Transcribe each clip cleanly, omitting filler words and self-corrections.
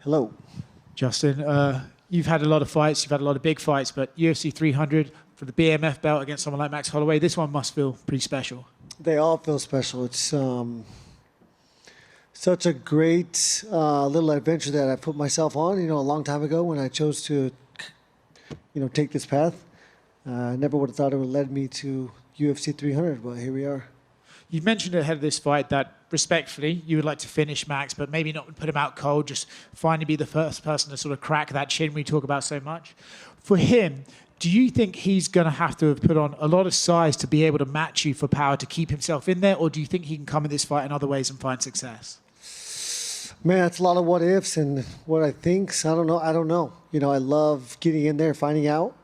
Hello. Justin, you've had a lot of fights, you've had a lot of big fights, but UFC 300 for the BMF belt against someone like Max Holloway, this one must feel pretty special. They all feel special. It's such a great little adventure that I put myself on, a long time ago when I chose to, take this path. I never would have thought it would have led me to UFC 300, but here we are. You mentioned ahead of this fight that, respectfully, you would like to finish Max, but maybe not put him out cold, just finally be the first person to sort of crack that chin we talk about so much. For him, do you think he's going to have put on a lot of size to be able to match you for power to keep himself in there, or do you think he can come in this fight in other ways and find success? Man, it's a lot of what ifs and what I think. I don't know. I love getting in there, finding out.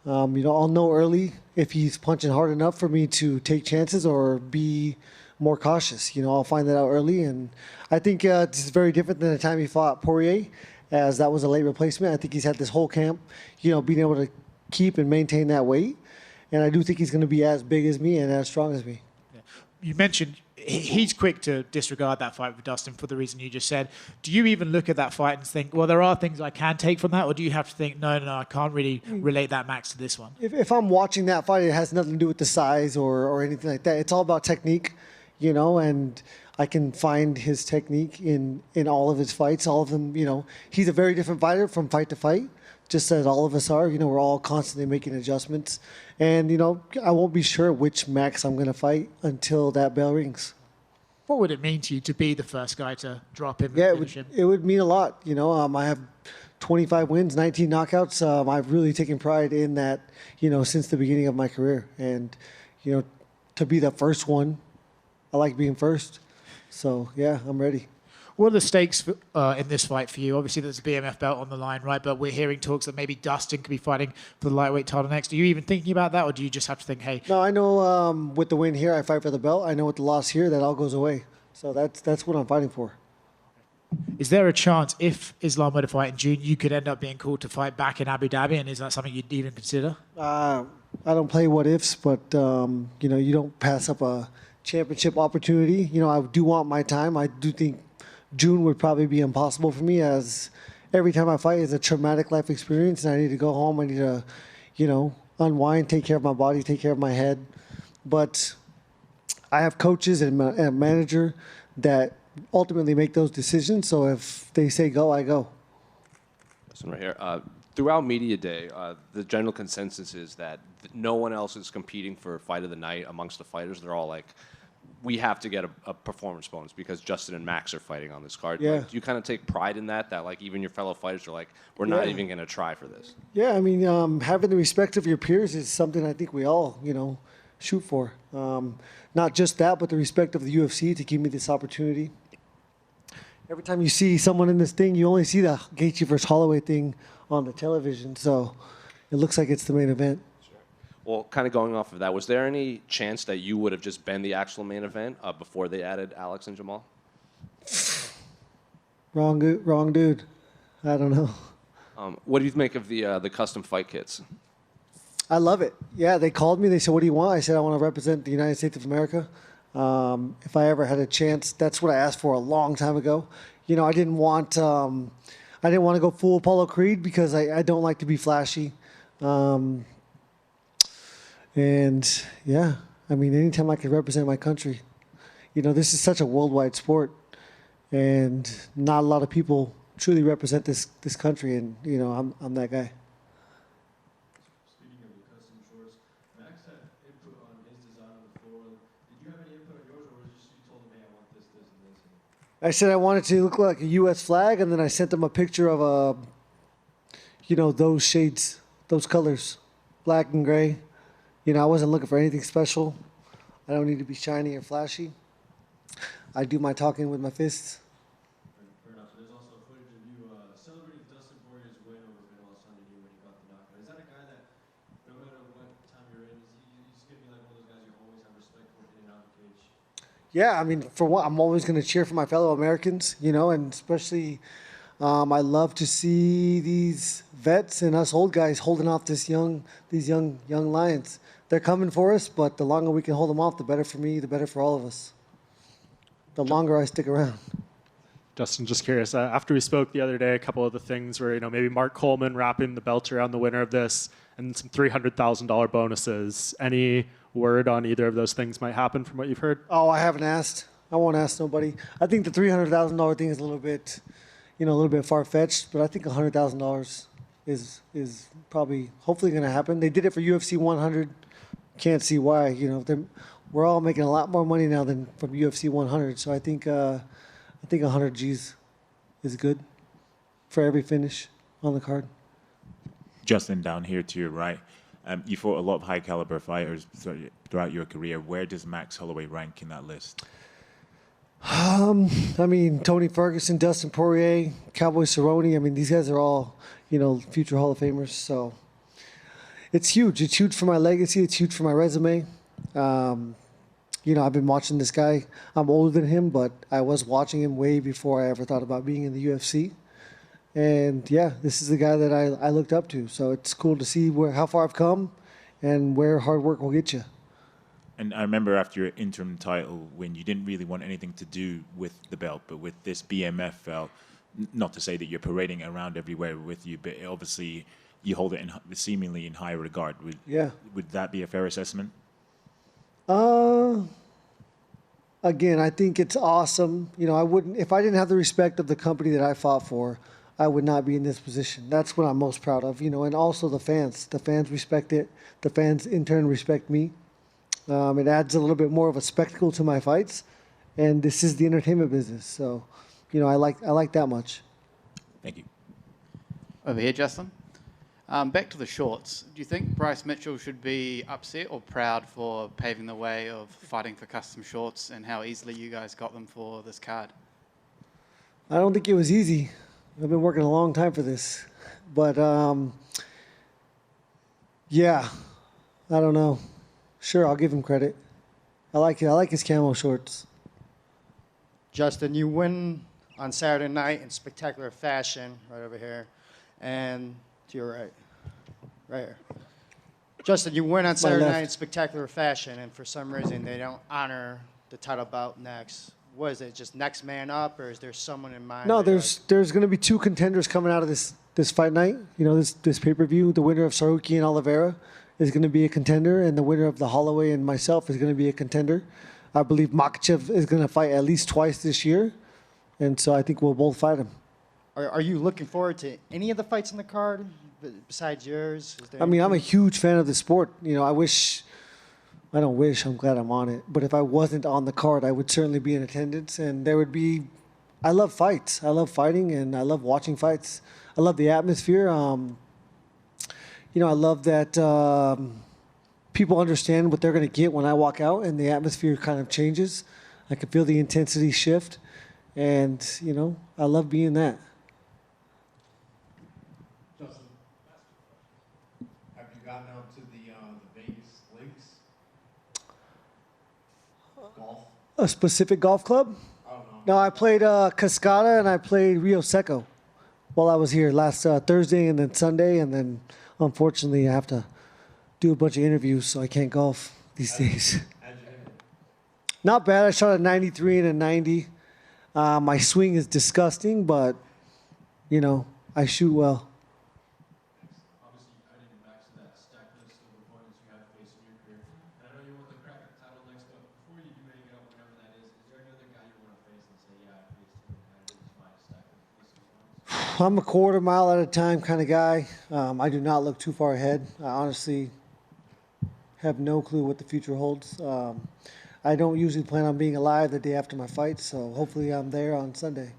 I'll know early if he's punching hard enough for me to take chances or be more cautious. I'll find that out early. And I think this is very different than the time he fought Poirier, as that was a late replacement. I think he's had this whole camp, being able to keep and maintain that weight. And I do think he's going to be as big as me and as strong as me. Yeah. You mentioned he's quick to disregard that fight with Dustin for the reason you just said. Do you even look at that fight and think, well, there are things I can take from that? Or do you have to think, no, I can't really relate that Max to this one? If I'm watching that fight, it has nothing to do with the size or anything like that. It's all about technique, and I can find his technique in all of his fights. All of them, he's a very different fighter from fight to fight, just as all of us are. We're all constantly making adjustments. And, I won't be sure which Max I'm going to fight until that bell rings. What would it mean to you to be the first guy to drop him? Yeah, it would mean a lot. I have 25 wins, 19 knockouts. I've really taken pride in that, since the beginning of my career. And, to be the first one, I like being first. So, yeah, I'm ready. What are the stakes in this fight for you? Obviously, there's a BMF belt on the line, right? But we're hearing talks that maybe Dustin could be fighting for the lightweight title next. Are you even thinking about that, or do you just have to think, hey? No, I know with the win here, I fight for the belt. I know with the loss here, that all goes away. So that's what I'm fighting for. Is there a chance, if Islam were to fight in June, you could end up being called to fight back in Abu Dhabi? And is that something you'd even consider? I don't play what ifs, but, you don't pass up a championship opportunity. I do want my time. I do think June would probably be impossible for me, as every time I fight is a traumatic life experience, and I need to go home. I need to, unwind, take care of my body, take care of my head. But I have coaches and a manager that ultimately make those decisions. So if they say go, I go. Listen right here. Throughout media day, the general consensus is that no one else is competing for fight of the night amongst the fighters. They're all like, we have to get a performance bonus because Justin and Max are fighting on this card. Yeah. Like, do you kind of take pride in that like even your fellow fighters are like, we're not even going to try for this? Yeah, I mean, having the respect of your peers is something I think we all, shoot for. Not just that, but the respect of the UFC to give me this opportunity. Every time you see someone in this thing, you only see the Gaethje versus Holloway thing on the television, so it looks like it's the main event. Well, kind of going off of that, was there any chance that you would have just been the actual main event before they added Alex and Jamal? Wrong dude. I don't know. What do you make of the custom fight kits? I love it. Yeah, they called me. They said, "What do you want?" I said, "I want to represent the United States of America." If I ever had a chance, that's what I asked for a long time ago. I didn't want to go full Apollo Creed because I don't like to be flashy. And yeah, I mean, anytime I can represent my country, this is such a worldwide sport, and not a lot of people truly represent this country, and I'm that guy. Speaking of the custom shorts, Max had input on his design on the floor. Did you have any input on yours, or was it just you told him, hey, I want this, this, and this? I said I wanted to look like a U.S. flag, and then I sent them a picture of those shades, those colors, black and gray. I wasn't looking for anything special. I don't need to be shiny or flashy. I do my talking with my fists. Fair enough. So there's also footage of you celebrating Dustin Poirier's win over Vidal Sunday when he got the knockout. Is that a guy that, no matter what time you're in, he's going to be like one of those guys you always have respect for in and out of the cage? Yeah, I mean, for one, I'm always going to cheer for my fellow Americans, and especially I love to see these vets and us old guys holding off these young lions. They're coming for us, but the longer we can hold them off, the better for me, the better for all of us. The longer I stick around. Justin, just curious. After we spoke the other day, a couple of the things were, maybe Mark Coleman wrapping the belt around the winner of this and some $300,000 bonuses. Any word on either of those things might happen from what you've heard? Oh, I haven't asked. I won't ask nobody. I think the $300,000 thing is a little bit far-fetched, but I think $100,000 is probably hopefully going to happen. They did it for UFC 100. Can't see why. We're all making a lot more money now than from UFC 100. So I think 100 G's is good for every finish on the card. Justin, down here to your right, you fought a lot of high caliber fighters throughout your career. Where does Max Holloway rank in that list? Tony Ferguson, Dustin Poirier, Cowboy Cerrone. These guys are all, future Hall of Famers. So it's huge. It's huge for my legacy. It's huge for my resume. I've been watching this guy. I'm older than him, but I was watching him way before I ever thought about being in the UFC. And yeah, this is the guy that I looked up to. So it's cool to see how far I've come and where hard work will get you. And I remember after your interim title win, you didn't really want anything to do with the belt, but with this BMF belt, not to say that you're parading it around everywhere with you, but obviously you hold it seemingly in high regard. Would that be a fair assessment? Again, I think it's awesome. If I didn't have the respect of the company that I fought for, I would not be in this position. That's what I'm most proud of, and also the fans. The fans respect it. The fans in turn respect me. It adds a little bit more of a spectacle to my fights, and this is the entertainment business. So, I like that much. Thank you. Over here, Justin. Back to the shorts. Do you think Bryce Mitchell should be upset or proud for paving the way of fighting for custom shorts and how easily you guys got them for this card? I don't think it was easy. I've been working a long time for this. But, yeah, I don't know. Sure, I'll give him credit. I like it. I like his camo shorts. Justin, you win on Saturday night in spectacular fashion, right over here. And to your right. Right here. Justin, you win on Saturday night in spectacular fashion, and for some reason they don't honor the title bout next. What is it, just next man up, or is there someone in mind? No, there's going to be two contenders coming out of this fight night. This pay-per-view. The winner of Saruki and Oliveira is going to be a contender, and the winner of the Holloway and myself is going to be a contender. I believe Makhachev is going to fight at least twice this year, and so I think we'll both fight him. Are you looking forward to any of the fights on the card besides yours? I'm a huge fan of the sport. I don't wish, I'm glad I'm on it. But if I wasn't on the card, I would certainly be in attendance. And I love fights. I love fighting, and I love watching fights. I love the atmosphere. I love that people understand what they're going to get when I walk out, and the atmosphere kind of changes. I can feel the intensity shift. And, I love being that. Justin, have you gotten out to the Vegas links? Golf? A specific golf club? I don't know. No, I played Cascada and I played Rio Seco while I was here last Thursday and then Sunday. And then, unfortunately, I have to do a bunch of interviews, so I can't golf these days. How'd you hit it? Not bad. I shot a 93 and a 90. My swing is disgusting, but, I shoot well. Obviously, adding back to that stack list of opponents you have faced in your career. And I know you want the crack at the title next, but before you do hang it up, whenever that is there any other guy you want to face and say, yeah, I faced him and this is my stack list of opponents? I'm a quarter mile at a time kind of guy. I do not look too far ahead. I honestly have no clue what the future holds. I don't usually plan on being alive the day after my fight, so hopefully I'm there on Sunday.